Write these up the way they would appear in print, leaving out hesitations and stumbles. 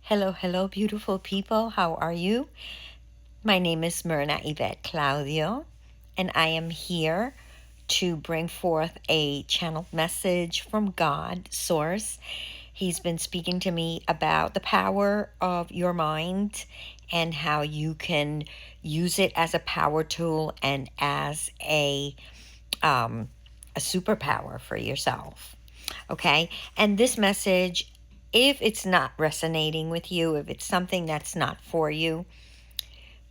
Hello, beautiful people. How are you? My name is Myrna Ivette Claudio, and I am here to bring forth a channeled message from God, Source. He's been speaking to me about the power of your mind and how you can use it as a power tool and as a superpower for yourself. Okay? And this message, if it's not resonating with you, if it's something that's not for you,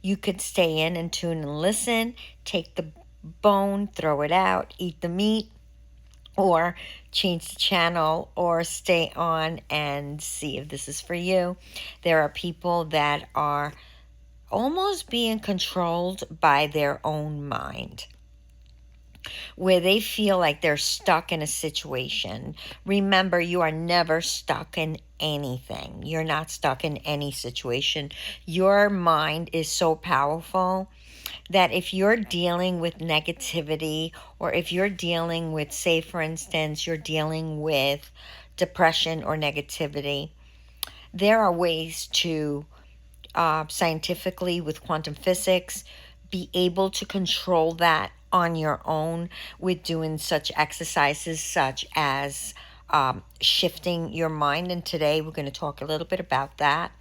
you could stay in and tune and listen, take the bone, throw it out, eat the meat, or change the channel or stay on and see if this is for you. There are people that are almost being controlled by their own mind, where they feel like they're stuck in a situation. Remember, you are never stuck in anything. You're not stuck in any situation. Your mind is so powerful that if you're dealing with negativity, or if you're dealing with, say, for instance, you're dealing with depression or negativity, there are ways to scientifically, with quantum physics, be able to control that on your own with doing such exercises such as shifting your mind. And today we're going to talk a little bit about that.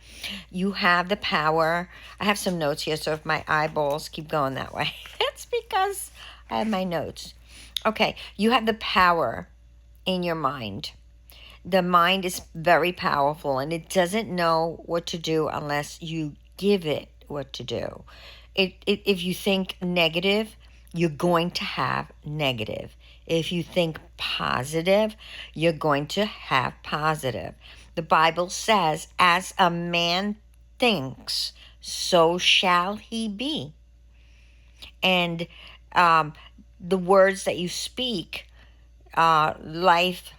You have the power. I have some notes here, so if my eyeballs keep going that way, it's because I have my notes. Okay, you have the power in your mind. The mind is very powerful, and it doesn't know what to do unless you give it what to do. If you think negative, you're going to have negative. If you think positive, you're going to have positive. The Bible says, as a man thinks, so shall he be. And the words that you speak, life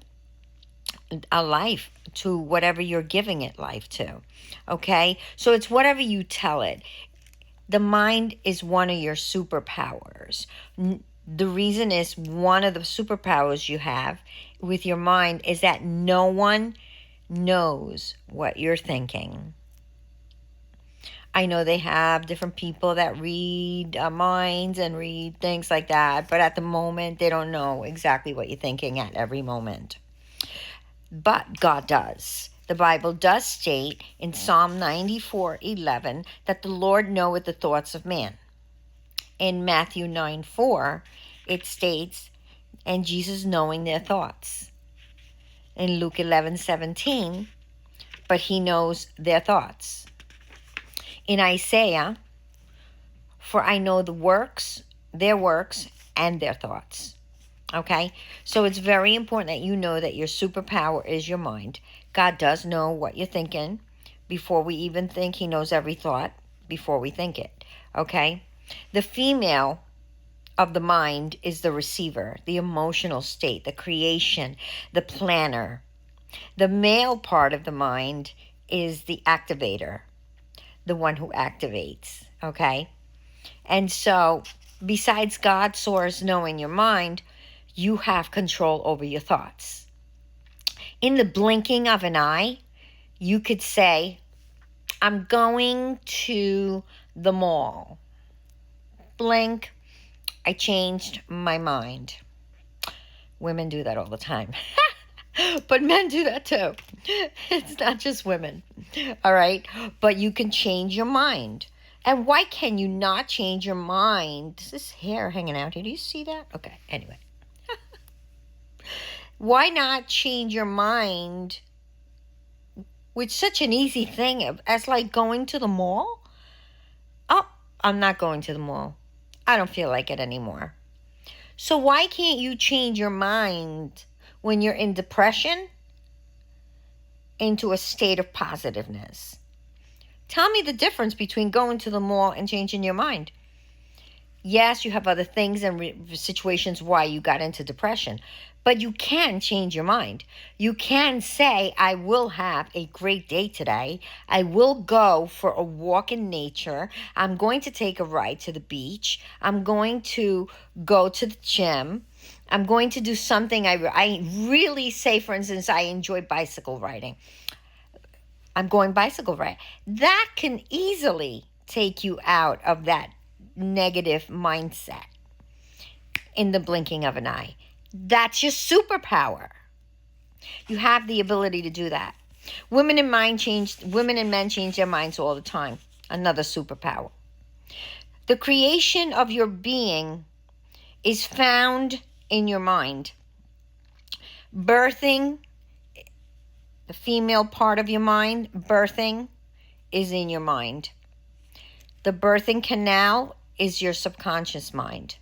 to whatever you're giving it life to. Okay? So it's whatever you tell it. The mind is one of your superpowers. The reason is one of the superpowers you have with your mind is that no one knows what you're thinking. I know they have different people that read minds and read things like that, but at the moment, they don't know exactly what you're thinking at every moment. But God does. The Bible does state in Psalm 94:11 that the Lord knoweth the thoughts of man. In Matthew 9:4, it states, and Jesus knowing their thoughts. In Luke 11:17, but he knows their thoughts. In Isaiah, for I know their works, and their thoughts. Okay? So it's very important that you know that your superpower is your mind. God does know what you're thinking before we even think. He knows every thought before we think it. Okay? The female of the mind is the receiver, the emotional state, the creation, the planner. The male part of the mind is the activator, the one who activates. Okay? And so, besides God, Source, knowing your mind, you have control over your thoughts. In the blinking of an eye, you could say, I'm going to the mall. Blink, I changed my mind. Women do that all the time. But men do that too. It's not just women. All right? But you can change your mind. And why can you not change your mind? Is this hair hanging out here? Do you see that? Okay, anyway. Why not change your mind with such an easy thing as like going to the mall? Oh, I'm not going to the mall. I don't feel like it anymore. So why can't you change your mind when you're in depression into a state of positiveness? Tell me the difference between going to the mall and changing your mind. Yes, you have other things and situations why you got into depression, but you can change your mind. You can say, I will have a great day today. I will go for a walk in nature. I'm going to take a ride to the beach. I'm going to go to the gym. I'm going to do something I really say, for instance, I enjoy bicycle riding. I'm going bicycle ride. That can easily take you out of that negative mindset in the blinking of an eye. That's your superpower. You have the ability to do that. Women and men change their minds all the time. Another superpower. The creation of your being is found in your mind. Birthing, the female part of your mind, birthing is in your mind. The birthing canal is your subconscious mind.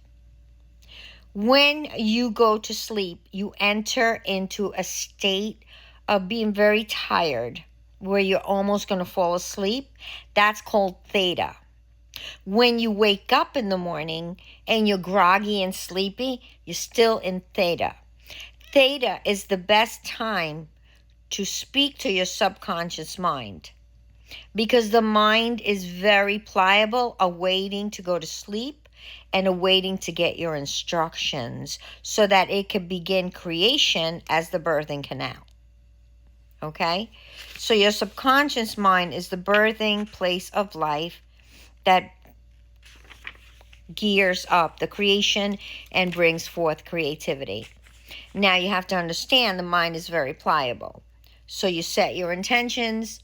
When you go to sleep, you enter into a state of being very tired, where you're almost going to fall asleep. That's called theta. When you wake up in the morning and you're groggy and sleepy, you're still in theta. Theta is the best time to speak to your subconscious mind, because the mind is very pliable, awaiting to go to sleep and awaiting to get your instructions so that it can begin creation as the birthing canal. Okay? So your subconscious mind is the birthing place of life that gears up the creation and brings forth creativity. Now you have to understand the mind is very pliable. So you set your intentions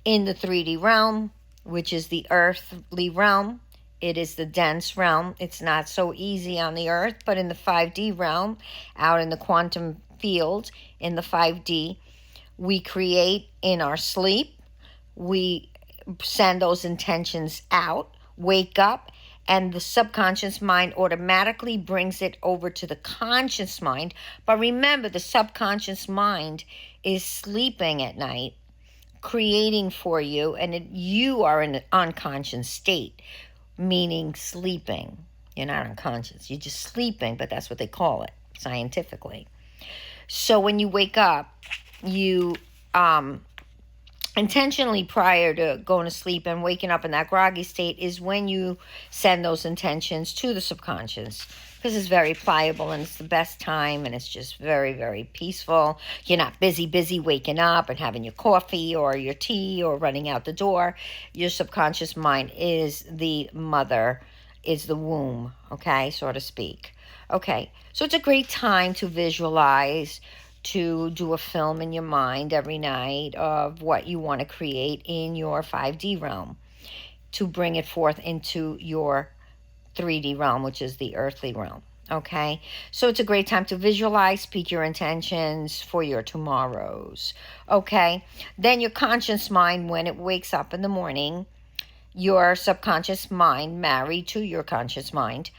in the 3D realm, which is the earthly realm. It is the dense realm. It's not so easy on the earth, but in the 5D realm, out in the quantum field, in the 5D, we create in our sleep. We send those intentions out, wake up, and the subconscious mind automatically brings it over to the conscious mind. But remember, the subconscious mind is sleeping at night, creating for you, and you are in an unconscious state, meaning sleeping. You're not unconscious, you're just sleeping, but that's what they call it scientifically. So when you wake up, you intentionally, prior to going to sleep and waking up in that groggy state, is when you send those intentions to the subconscious, because it's very pliable and it's the best time, and it's just very, very peaceful. You're not busy waking up and having your coffee or your tea or running out the door. Your subconscious mind is the mother, is the womb, okay, so to speak. Okay, so it's a great time to visualize, to do a film in your mind every night of what you want to create in your 5D realm, to bring it forth into your 3D realm, which is the earthly realm. Okay, so it's a great time to visualize, speak your intentions for your tomorrows. Okay, then your conscious mind, when it wakes up in the morning, your subconscious mind married to your conscious mind,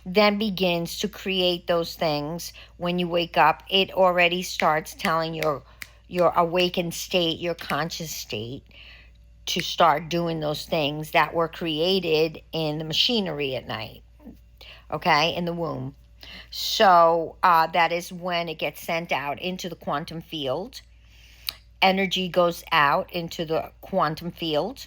then begins to create those things. When you wake up, it already starts telling your awakened state, your conscious state, to start doing those things that were created in the machinery at night, okay, in the womb. So that is when it gets sent out into the quantum field. Energy goes out into the quantum field,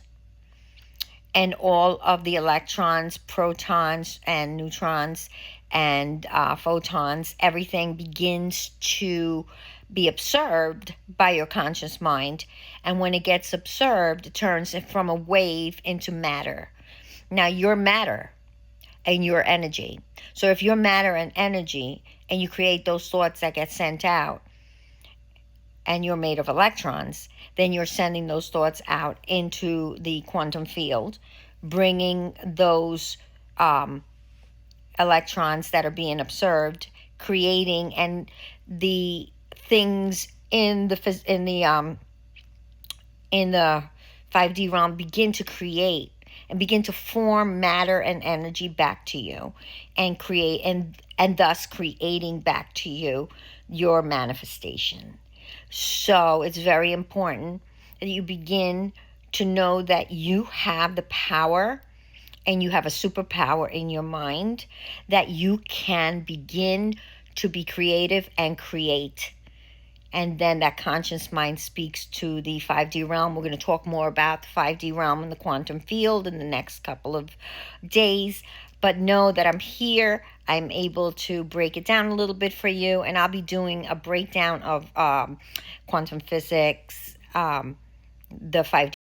and all of the electrons, protons, and neutrons, and photons, everything begins to be observed by your conscious mind. And when it gets observed, it turns it from a wave into matter. Now, you're matter and you're energy. So if you're matter and energy, and you create those thoughts that get sent out, and you're made of electrons, then you're sending those thoughts out into the quantum field, bringing those electrons that are being observed, creating, and the things in the 5D realm begin to create and begin to form matter and energy back to you, and create, and thus creating back to you your manifestation. So it's very important that you begin to know that you have the power, and you have a superpower in your mind, that you can begin to be creative and create. And then that conscious mind speaks to the 5D realm. We're going to talk more about the 5D realm and the quantum field in the next couple of days. But know that I'm here. I'm able to break it down a little bit for you. And I'll be doing a breakdown of quantum physics, the 5